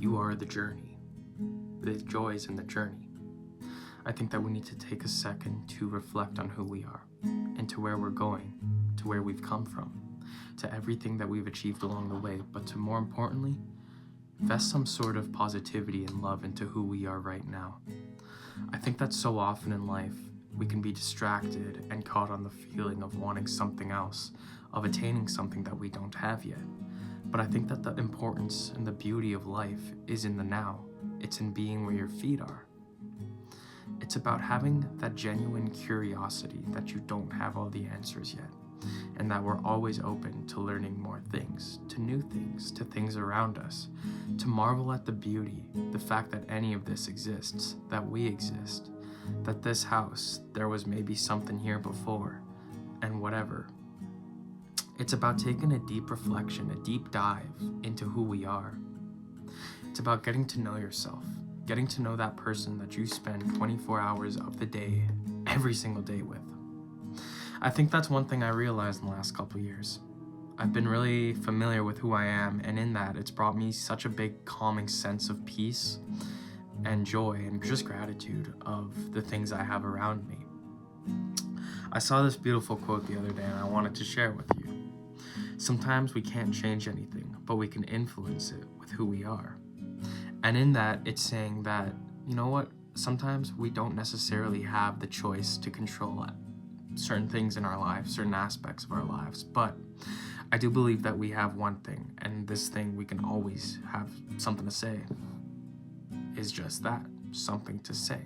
You are the journey. The joy is in the journey. I think that we need to take a second to reflect on who we are and to where we're going, to where we've come from, to everything that we've achieved along the way, but to more importantly, invest some sort of positivity and love into who we are right now. I think that so often in life, we can be distracted and caught on the feeling of wanting something else, of attaining something that we don't have yet. But I think that the importance and the beauty of life is in the now. It's in being where your feet are. It's about having that genuine curiosity that you don't have all the answers yet, and that we're always open to learning more things, to new things, to things around us, to marvel at the beauty, the fact that any of this exists, that we exist, that this house, there was maybe something here before, and whatever. It's about taking a deep reflection, a deep dive into who we are. It's about getting to know yourself, getting to know that person that you spend 24 hours of the day, every single day with. I think that's one thing I realized in the last couple years. I've been really familiar with who I am, and in that, it's brought me such a big calming sense of peace and joy and just gratitude of the things I have around me. I saw this beautiful quote the other day and I wanted to share with you. Sometimes we can't change anything, but we can influence it with who we are. And in that, it's saying that, you know what, sometimes we don't necessarily have the choice to control certain things in our lives, certain aspects of our lives, but I do believe that we have one thing, and this thing we can always have something to say, is just that, something to say.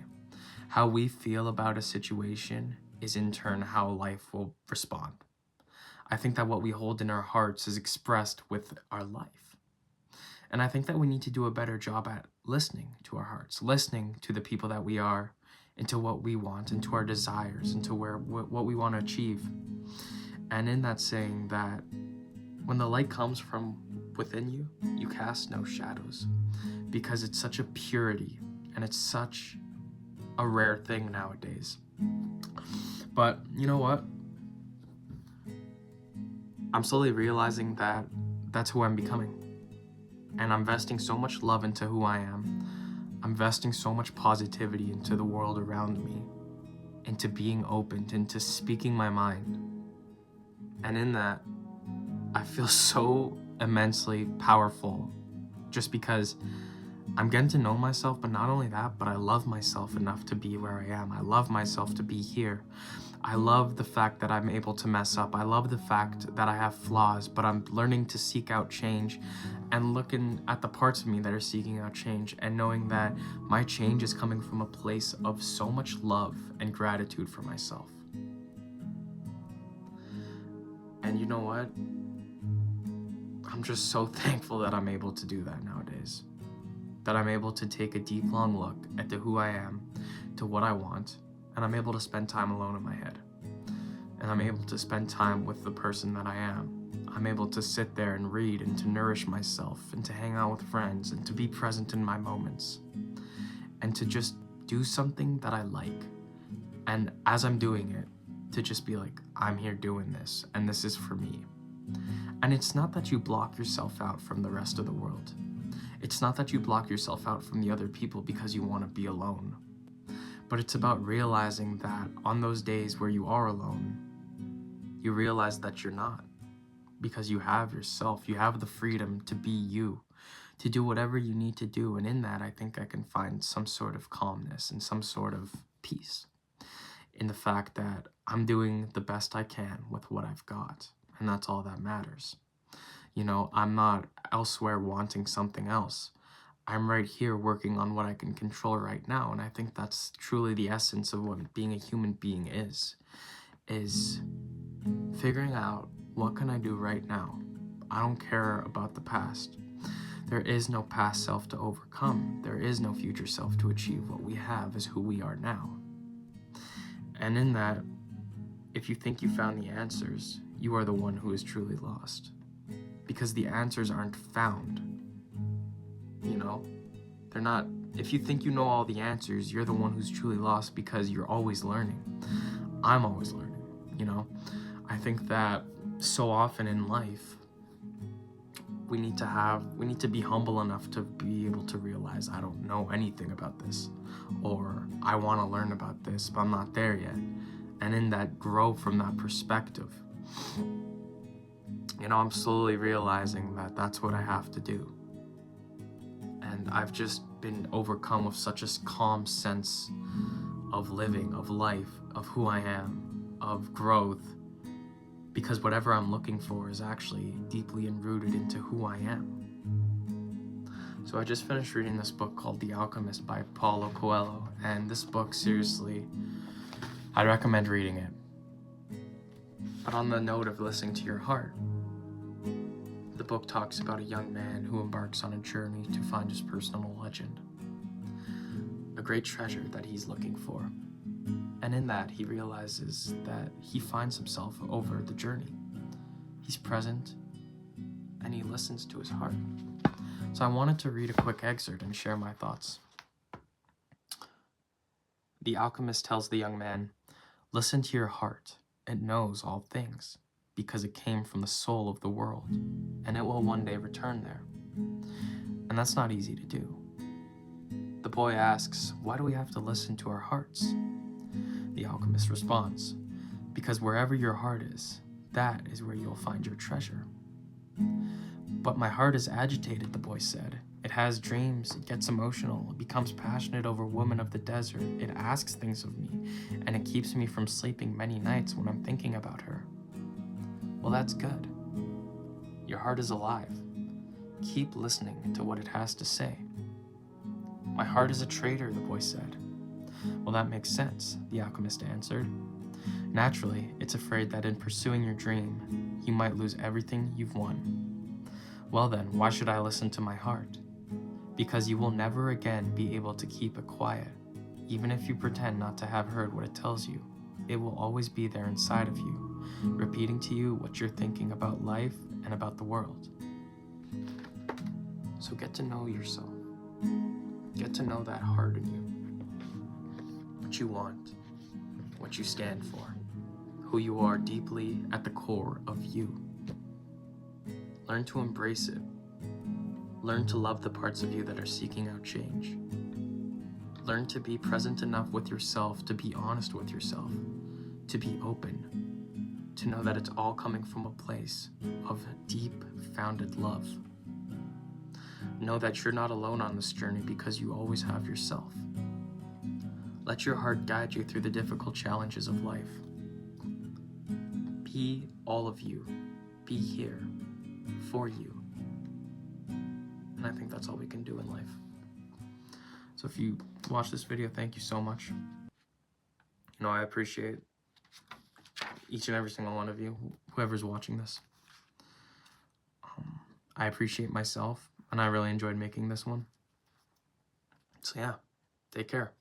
How we feel about a situation is in turn how life will respond. I think that what we hold in our hearts is expressed with our life. And I think that we need to do a better job at listening to our hearts, listening to the people that we are, into what we want, into our desires, into what we want to achieve. And in that saying that when the light comes from within you, you cast no shadows, because it's such a purity and it's such a rare thing nowadays. But you know what? I'm slowly realizing that that's who I'm becoming. And I'm investing so much love into who I am. I'm investing so much positivity into the world around me, into being open, into speaking my mind. And in that, I feel so immensely powerful just because I'm getting to know myself, but not only that, but I love myself enough to be where I am. I love myself to be here. I love the fact that I'm able to mess up. I love the fact that I have flaws, but I'm learning to seek out change and looking at the parts of me that are seeking out change and knowing that my change is coming from a place of so much love and gratitude for myself. And you know what? I'm just so thankful that I'm able to do that nowadays. That I'm able to take a deep, long look at who I am, to what I want, and I'm able to spend time alone in my head. And I'm able to spend time with the person that I am. I'm able to sit there and read and to nourish myself and to hang out with friends and to be present in my moments. And to just do something that I like. And as I'm doing it, to just be like, I'm here doing this and this is for me. And it's not that you block yourself out from the rest of the world. It's not that you block yourself out from the other people because you want to be alone. But it's about realizing that on those days where you are alone, you realize that you're not. Because you have yourself, you have the freedom to be you, to do whatever you need to do. And in that, I think I can find some sort of calmness and some sort of peace in the fact that I'm doing the best I can with what I've got. And that's all that matters. You know, I'm not elsewhere wanting something else. I'm right here working on what I can control right now. And I think that's truly the essence of what being a human being is figuring out what can I do right now. I don't care about the past. There is no past self to overcome. There is no future self to achieve. What we have is who we are now. And in that, if you think you found the answers, you are the one who is truly lost. Because the answers aren't found. You know? They're not. If you think you know all the answers, you're the one who's truly lost because you're always learning. I'm always learning, you know? I think that so often in life, we need to be humble enough to be able to realize I don't know anything about this, or I want to learn about this, but I'm not there yet. And in that, grow from that perspective. I'm slowly realizing that that's what I have to do. And I've just been overcome with such a calm sense of living, of life, of who I am, of growth, because whatever I'm looking for is actually deeply enrooted into who I am. So I just finished reading this book called The Alchemist by Paulo Coelho, and this book, seriously, I'd recommend reading it. But on the note of listening to your heart, the book talks about a young man who embarks on a journey to find his personal legend, a great treasure that he's looking for. And in that, he realizes that he finds himself over the journey. He's present, and he listens to his heart. So I wanted to read a quick excerpt and share my thoughts. The alchemist tells the young man, "Listen to your heart. It knows all things, because it came from the soul of the world, and it will one day return there." And that's not easy to do. The boy asks, "Why do we have to listen to our hearts?" The alchemist responds, "Because wherever your heart is, that is where you'll find your treasure." "But my heart is agitated," the boy said. "It has dreams, it gets emotional, it becomes passionate over women of the desert, it asks things of me, and it keeps me from sleeping many nights when I'm thinking about her." "Well, that's good. Your heart is alive. Keep listening to what it has to say." "My heart is a traitor," the boy said. "Well, that makes sense," the alchemist answered. "Naturally, it's afraid that in pursuing your dream, you might lose everything you've won. Well then, why should I listen to my heart? Because you will never again be able to keep it quiet. Even if you pretend not to have heard what it tells you, it will always be there inside of you, repeating to you what you're thinking about life and about the world." So get to know yourself. Get to know that heart in you. What you want, what you stand for, who you are deeply at the core of you. Learn to embrace it. Learn to love the parts of you that are seeking out change. Learn to be present enough with yourself to be honest with yourself, to be open, to know that it's all coming from a place of deep, founded love. Know that you're not alone on this journey because you always have yourself. Let your heart guide you through the difficult challenges of life. Be all of you. Be here for you. And I think that's all we can do in life. So if you watch this video, thank you so much. I appreciate each and every single one of you, whoever's watching this. I appreciate myself, and I really enjoyed making this one. So yeah, take care.